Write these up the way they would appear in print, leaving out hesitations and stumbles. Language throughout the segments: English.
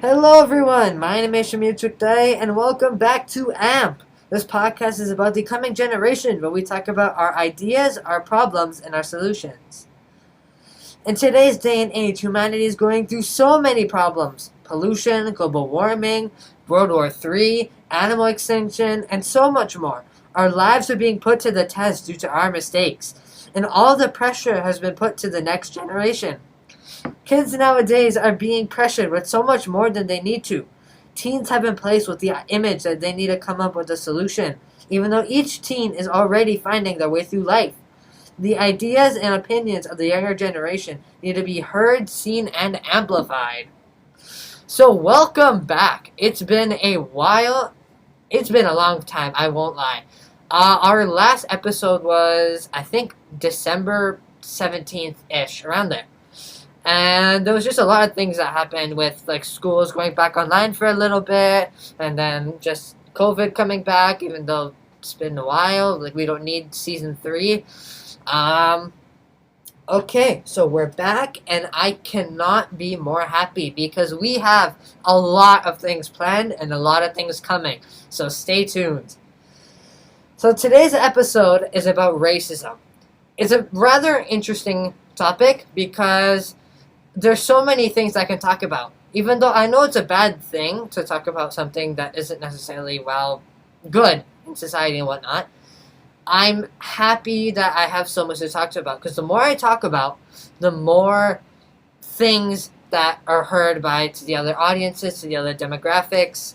Hello, everyone. My name is Shamir Chukdai, and welcome back to AMP. This podcast is about the coming generation, where we talk about our ideas, our problems, and our solutions. In today's day and age, humanity is going through so many problems: pollution, global warming, World War III, animal extinction, and so much more. Our lives are being put to the test due to our mistakes, and all the pressure has been put to the next generation. Kids nowadays are being pressured with so much more than they need to. Teens have been placed with the image that they need to come up with a solution, even though each teen is already finding their way through life. The ideas and opinions of the younger generation need to be heard, seen, and amplified. So, welcome back. It's been a while. It's been a long time, I won't lie. Our last episode was, I think, December 17th ish, around there. And there was just a lot of things that happened with like schools going back online for a little bit, and then just COVID coming back, even though it's been a while. Like we don't need season 3. Um, okay, so we're back, and I cannot be more happy because we have a lot of things planned and a lot of things coming. So stay tuned. So today's episode is about racism. It's a rather interesting topic because there's so many things I can talk about. Even though I know it's a bad thing to talk about something that isn't necessarily, good in society and whatnot, I'm happy that I have so much to talk about. Because the more I talk about, the more things that are heard to the other audiences, to the other demographics.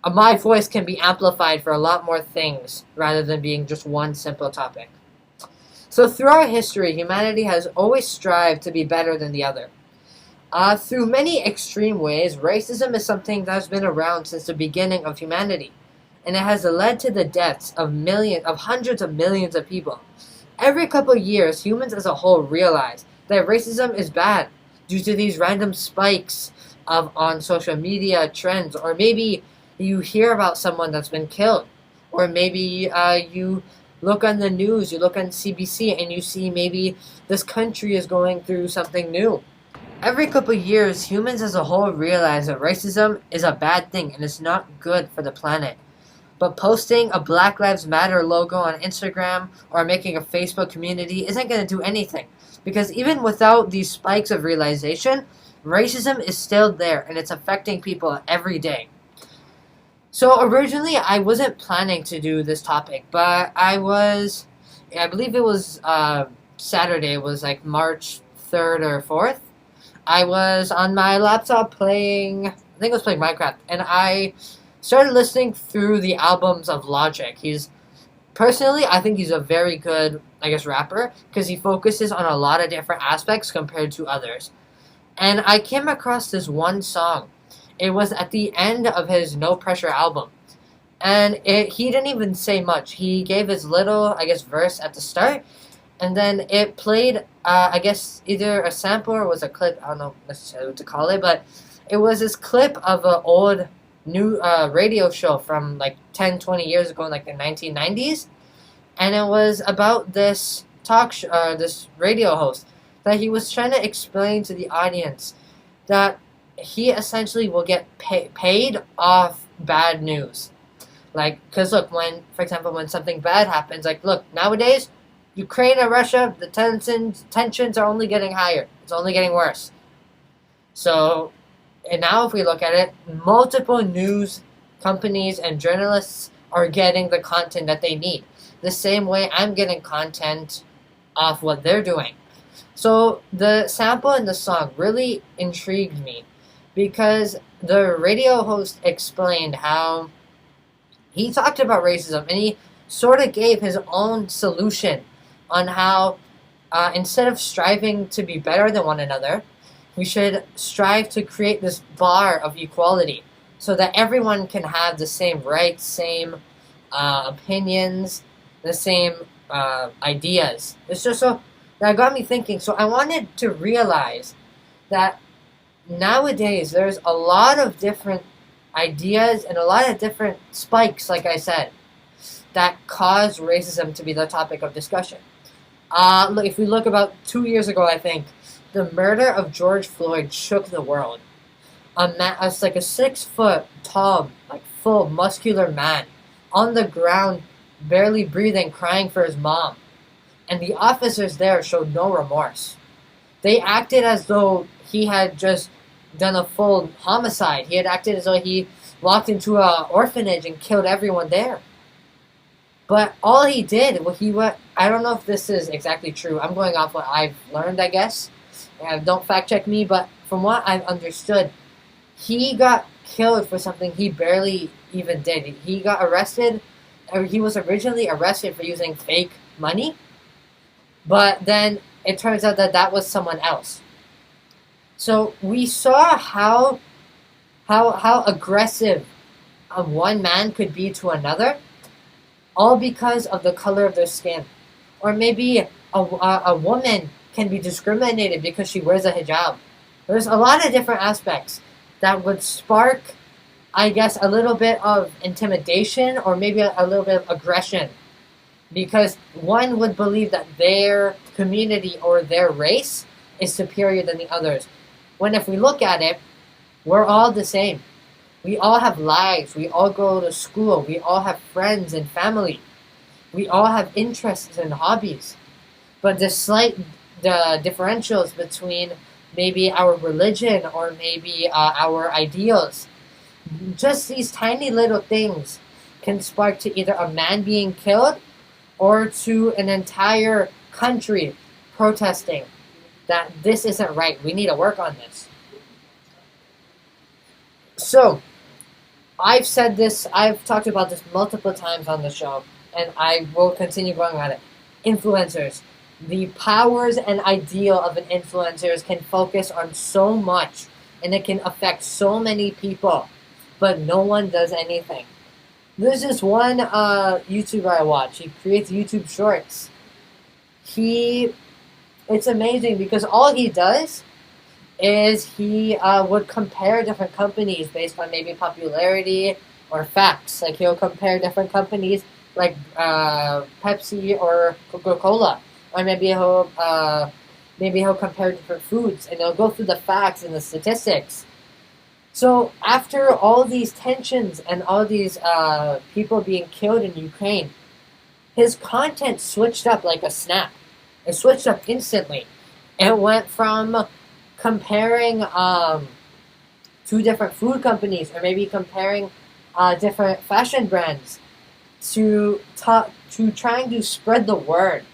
My voice can be amplified for a lot more things rather than being just one simple topic. So throughout history, humanity has always strived to be better than the other. Through many extreme ways, racism is something that has been around since the beginning of humanity, and it has led to the deaths of hundreds of millions of people. Every couple of years, humans as a whole realize that racism is bad due to these random spikes on social media trends, or maybe you hear about someone that's been killed, or maybe you look on the news, you look on CBC, and you see maybe this country is going through something new. Every couple of years, humans as a whole realize that racism is a bad thing and it's not good for the planet. But posting a Black Lives Matter logo on Instagram or making a Facebook community isn't going to do anything. Because even without these spikes of realization, racism is still there and it's affecting people every day. So originally, I wasn't planning to do this topic, but I believe it was Saturday, it was like March 3rd or 4th. I was on my laptop playing, I think I was playing Minecraft, and I started listening through the albums of Logic. Personally, I think he's a very good, rapper, because he focuses on a lot of different aspects compared to others. And I came across this one song. It was at the end of his No Pressure album. And he didn't even say much. He gave his little, verse at the start. And then it played, either a sample or was a clip. I don't know necessarily what to call it. But it was this clip of an old new radio show from 10, 20 years ago in the 1990s. And it was about this this radio host that he was trying to explain to the audience that he essentially will get paid off bad news. Because look, for example, when something bad happens, look, nowadays, Ukraine and Russia, the tensions are only getting higher. It's only getting worse. So, and now if we look at it, multiple news companies and journalists are getting the content that they need. The same way I'm getting content off what they're doing. So the sample in the song really intrigued me because the radio host explained how he talked about racism and he sort of gave his own solution on how instead of striving to be better than one another, we should strive to create this bar of equality so that everyone can have the same rights, same opinions, the same ideas. It's just so that got me thinking. So I wanted to realize that nowadays there's a lot of different ideas and a lot of different spikes, like I said, that cause racism to be the topic of discussion. If we look about 2 years ago, I think, the murder of George Floyd shook the world. a man, as like a 6 foot tall, like full muscular man, on the ground, barely breathing, crying for his mom. And the officers there showed no remorse. They acted as though he had just done a full homicide. He had acted as though he walked into an orphanage and killed everyone there. But all he did, well, he went. I don't know if this is exactly true. I'm going off what I've learned, I guess. Don't fact check me, but from what I've understood, he got killed for something he barely even did. He got arrested, or he was originally arrested for using fake money, but then it turns out that that was someone else. So we saw how aggressive one man could be to another, all because of the color of their skin. Or maybe a woman can be discriminated because she wears a hijab. There's a lot of different aspects that would spark, I guess, a little bit of intimidation or maybe a little bit of aggression. Because one would believe that their community or their race is superior than the others. When if we look at it, we're all the same. We all have lives. We all go to school. We all have friends and family. We all have interests and hobbies. But the differentials between maybe our religion or maybe our ideals, just these tiny little things can spark to either a man being killed or to an entire country protesting that this isn't right. We need to work on this. So, I've said this, I've talked about this multiple times on the show, and I will continue going on it. Influencers. The powers and ideal of an influencer can focus on so much, and it can affect so many people, but no one does anything. There's this one YouTuber I watch. He creates YouTube shorts. It's amazing because all he does is he would compare different companies based on maybe popularity or facts. Like he'll compare different companies like Pepsi or Coca-Cola, or maybe he'll compare different foods and he'll go through the facts and the statistics. So after all these tensions and all these people being killed in Ukraine, his content switched up like a snap. It switched up instantly. It went from comparing two different food companies, or maybe comparing different fashion brands, to trying to spread the word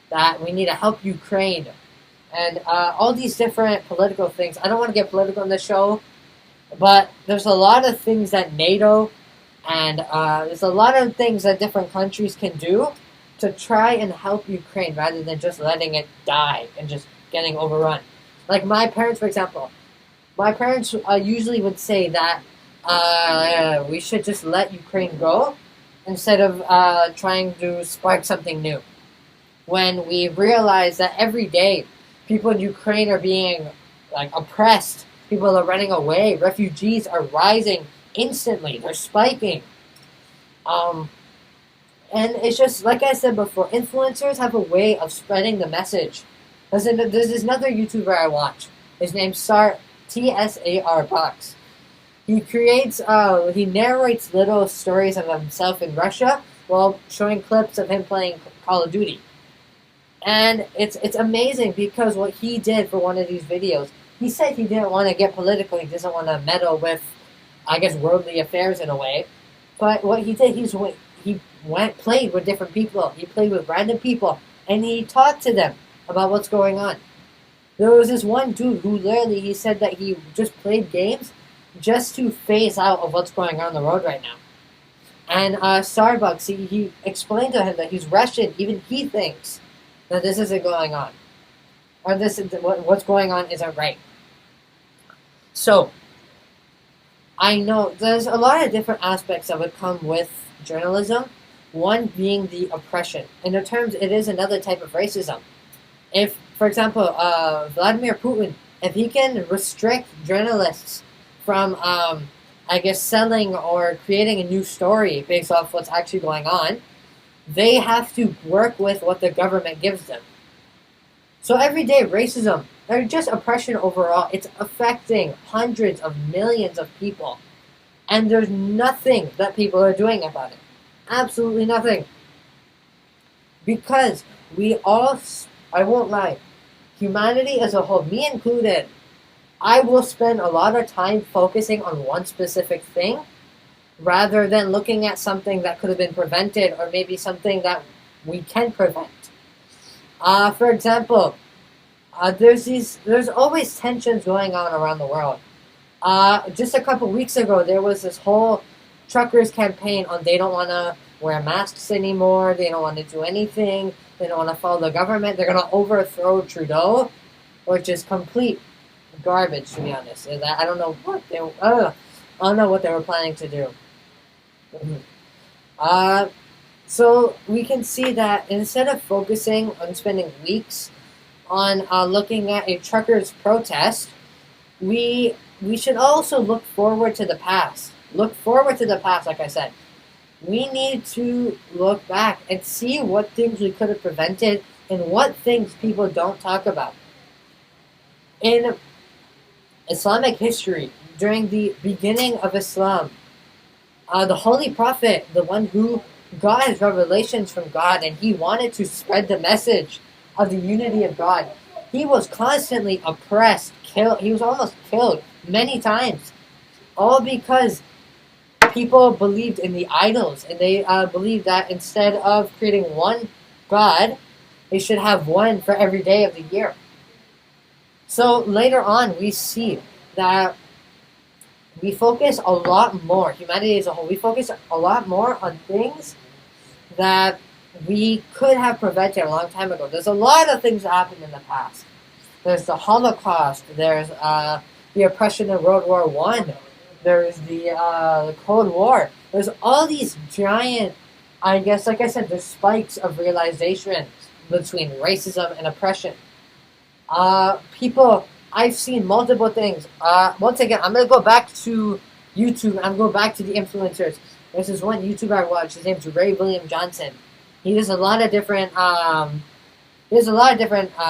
that we need to help Ukraine, and all these different political things. I don't want to get political in the show, but there's a lot of things that NATO and there's a lot of things that different countries can do to try and help Ukraine rather than just letting it die and just getting overrun. Like my parents, for example, usually would say that we should just let Ukraine go instead of trying to spark something new. When we realize that every day people in Ukraine are being like oppressed, people are running away, refugees are rising instantly, they're spiking. And it's just, like I said before, influencers have a way of spreading the message. There's this another YouTuber I watch. His name's TSAR Box. He narrates little stories of himself in Russia while showing clips of him playing Call of Duty. And it's amazing because what he did for one of these videos, he said he didn't want to get political, he doesn't want to meddle with, I guess, worldly affairs in a way. But what he did, played with different people. He played with random people, and he talked to them about what's going on. There was this one dude who literally, he said that he just played games just to phase out of what's going on the road right now. And Starbucks, he explained to him that he's Russian. Even he thinks that this isn't going on, or what's going on isn't right. So, I know there's a lot of different aspects that would come with journalism. One being the oppression. In the terms, it is another type of racism. If, for example, Vladimir Putin, if he can restrict journalists from, I guess, selling or creating a new story based off what's actually going on, they have to work with what the government gives them. So everyday racism, or just oppression overall, it's affecting hundreds of millions of people. And there's nothing that people are doing about it. Absolutely nothing. Because we all, I won't lie, humanity as a whole, me included, I will spend a lot of time focusing on one specific thing rather than looking at something that could have been prevented or maybe something that we can prevent. For example, there's always tensions going on around the world. Just a couple weeks ago, there was this whole truckers campaign on they don't want to wear masks anymore. They don't want to do anything. They don't want to follow the government. They're going to overthrow Trudeau, which is complete garbage, to be honest. I don't know what I don't know what they were planning to do. So we can see that instead of focusing on spending weeks on looking at a truckers' protest, we should also look forward to the past. Look forward to the past, like I said. We need to look back and see what things we could have prevented and what things people don't talk about. In Islamic history, during the beginning of Islam, the Holy Prophet, the one who got his revelations from God and he wanted to spread the message of the unity of God, he was constantly oppressed, killed. He was almost killed many times, all because people believed in the idols, and they believed that instead of creating one God, they should have one for every day of the year. So later on, we see that we focus a lot more, humanity as a whole, we focus a lot more on things that we could have prevented a long time ago. There's a lot of things that happened in the past. There's the Holocaust, there's the oppression in World War I, there's the Cold War. There's all these giant, I guess, like I said, there's spikes of realization between racism and oppression. I've seen multiple things. Once again, I'm going to go back to YouTube. I'm going back to the influencers. There's this one YouTuber I watch. His name's Ray William Johnson. He does a lot of different,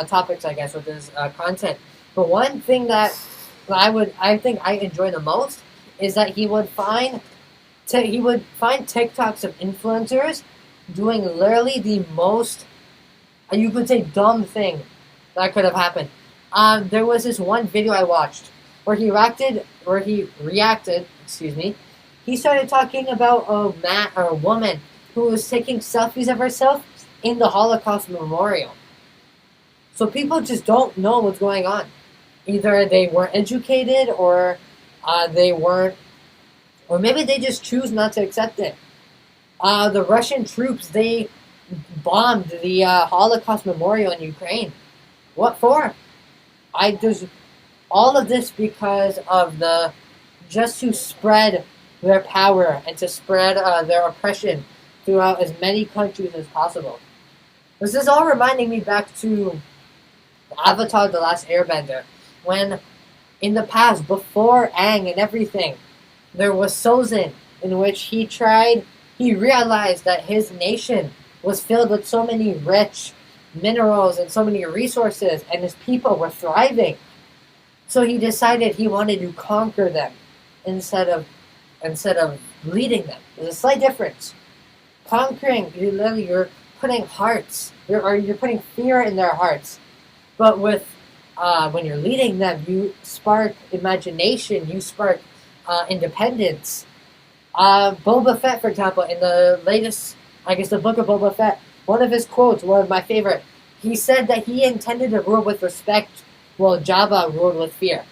topics, I guess, with his content. But one thing that I think I enjoy the most is that he would find TikToks of influencers doing literally the most, you could say, dumb thing that could have happened. There was this one video I watched where he reacted. He started talking about a woman who was taking selfies of herself in the Holocaust Memorial. So people just don't know what's going on. Either they weren't educated, or they weren't, or maybe they just choose not to accept it. The Russian troops, they bombed the Holocaust Memorial in Ukraine. What for? There's all of this because of just to spread their power and to spread their oppression throughout as many countries as possible. This is all reminding me back to Avatar: The Last Airbender, when in the past, before Aang and everything, there was Sozin, in which he realized that his nation was filled with so many rich minerals and so many resources, and his people were thriving. So he decided he wanted to conquer them instead of leading them. There's a slight difference. Conquering, you're putting hearts, you're putting fear in their hearts. But with when you're leading them, you spark imagination, you spark independence. Boba Fett, for example, in the latest, I guess, the book of Boba Fett, one of his quotes, one of my favorite, he said that he intended to rule with respect, while Jabba ruled with fear.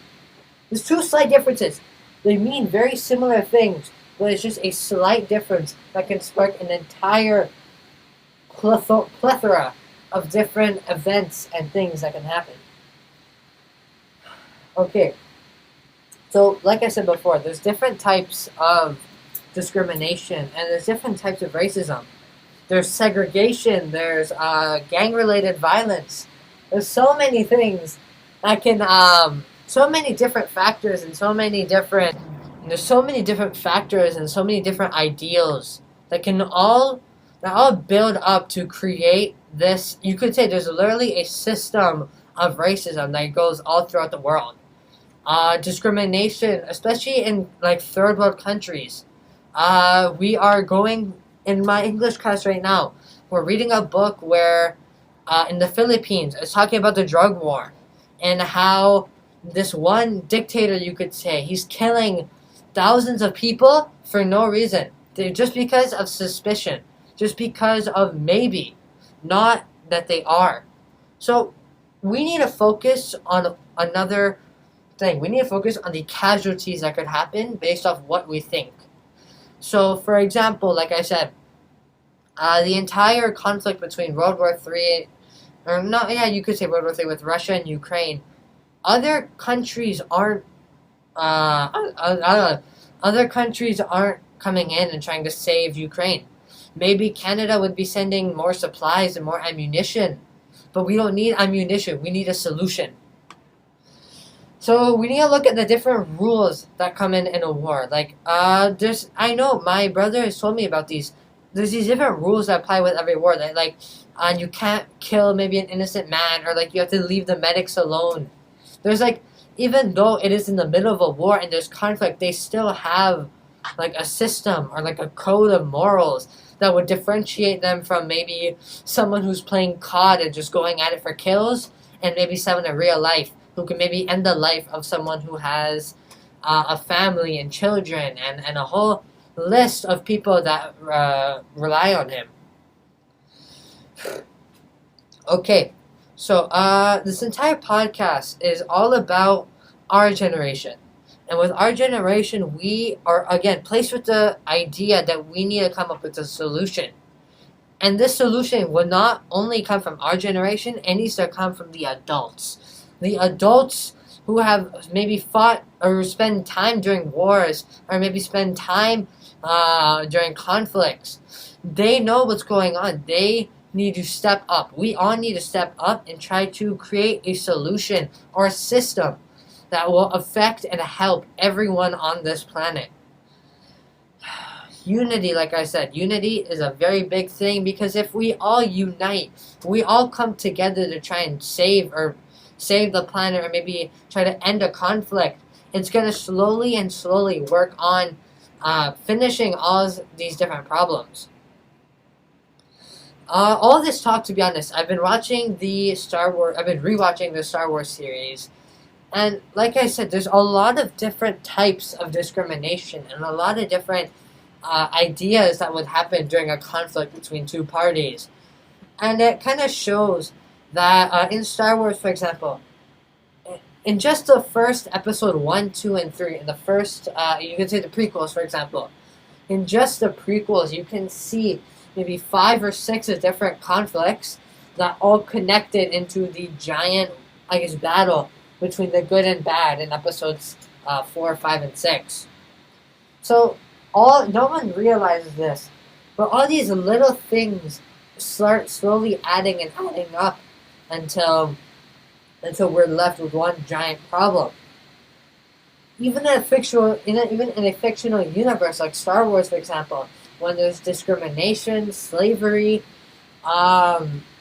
There's two slight differences. They mean very similar things, but it's just a slight difference that can spark an entire plethora of different events and things that can happen. Okay, so like I said before, there's different types of discrimination, and there's different types of racism. There's segregation, there's gang-related violence. There's so many things that can, so many different factors and there's so many different factors and so many different ideals that can all that all build up to create this. You could say there's literally a system of racism that goes all throughout the world. Discrimination, especially in like third world countries. We are going in my English class right now. We're reading a book where, in the Philippines, it's talking about the drug war and how this one dictator, you could say, he's killing thousands of people for no reason, just because of suspicion, just because of maybe, not that they are. So we need to focus on another thing. We need to focus on the casualties that could happen based off what we think. So, for example, like I said, the entire conflict between World War Three, or not, yeah, you could say World War Three with Russia and Ukraine. Other countries aren't, other countries aren't coming in and trying to save Ukraine. Maybe Canada would be sending more supplies and more ammunition, but we don't need ammunition. We need a solution. So we need to look at the different rules that come in a war. Like, I know my brother has told me about these. There's these different rules that apply with every war. That like, you can't kill maybe an innocent man, or like you have to leave the medics alone. There's like, even though it is in the middle of a war and there's conflict, they still have like a system or like a code of morals that would differentiate them from maybe someone who's playing COD and just going at it for kills, and maybe someone in real life who can maybe end the life of someone who has a family and children and a whole list of people that rely on him. Okay, so this entire podcast is all about our generation. And with our generation, we are, again, placed with the idea that we need to come up with a solution. And this solution will not only come from our generation, it needs to come from the adults. The adults who have maybe fought or spend time during wars, or maybe spend time during conflicts. They know what's going on. They need to step up. We all need to step up and try to create a solution or a system that will affect and help everyone on this planet. Unity, like I said, unity is a very big thing, because if we all unite, we all come together to try and save the planet, or maybe try to end a conflict, it's going to slowly work on finishing all these different problems. All this talk, to be honest, I've been rewatching the Star Wars series, and like I said, there's a lot of different types of discrimination and a lot of different ideas that would happen during a conflict between two parties. And it kind of shows that in Star Wars, for example, in just the first episode 1, 2, and 3, in the first, you can say the prequels, for example, in just the prequels, you can see maybe 5 or 6 of different conflicts that all connected into the giant, I guess, battle between the good and bad in episodes 4, 5, and 6. So no one realizes this, but all these little things start slowly adding up until we're left with one giant problem. Even in a fictional universe like Star Wars, for example, when there's discrimination, slavery,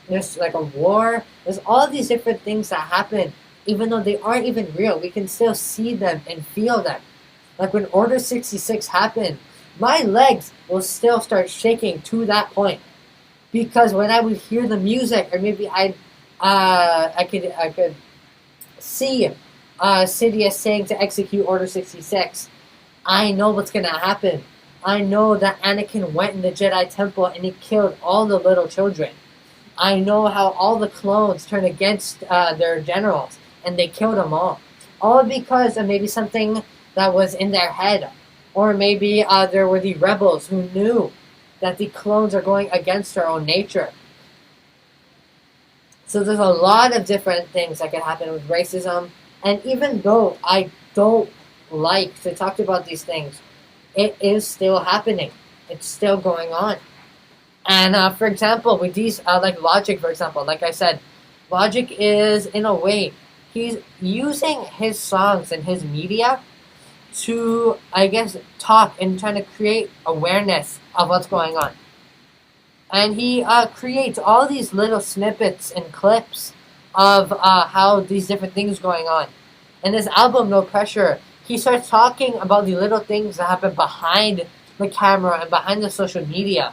there's like a war, there's all these different things that happen. Even though they aren't even real, we can still see them and feel them. Like when Order 66 happened, my legs will still start shaking to that point. Because when I would hear the music, or maybe I could see Sidious saying to execute Order 66, I know what's going to happen. I know that Anakin went in the Jedi Temple and he killed all the little children. I know how all the clones turned against their generals, and they killed them all. All because of maybe something that was in their head. Or maybe there were the rebels who knew that the clones are going against their own nature. So there's a lot of different things that can happen with racism. And even though I don't like to talk about these things, it is still happening. It's still going on. And for example, with these, like Logic, for example, like I said, Logic is, in a way, he's using his songs and his media to, I guess, talk and trying to create awareness of what's going on. And he creates all these little snippets and clips of how these different things going on. In his album, No Pressure, he starts talking about the little things that happen behind the camera and behind the social media,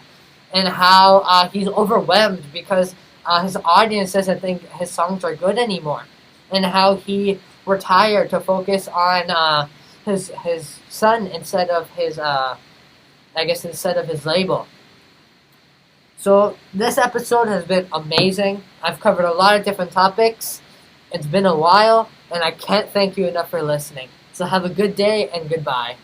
and how he's overwhelmed because his audience doesn't think his songs are good anymore, and how he retired to focus on his son instead of his instead of his label. So this episode has been amazing. I've covered a lot of different topics. It's been a while, and I can't thank you enough for listening. So have a good day and goodbye.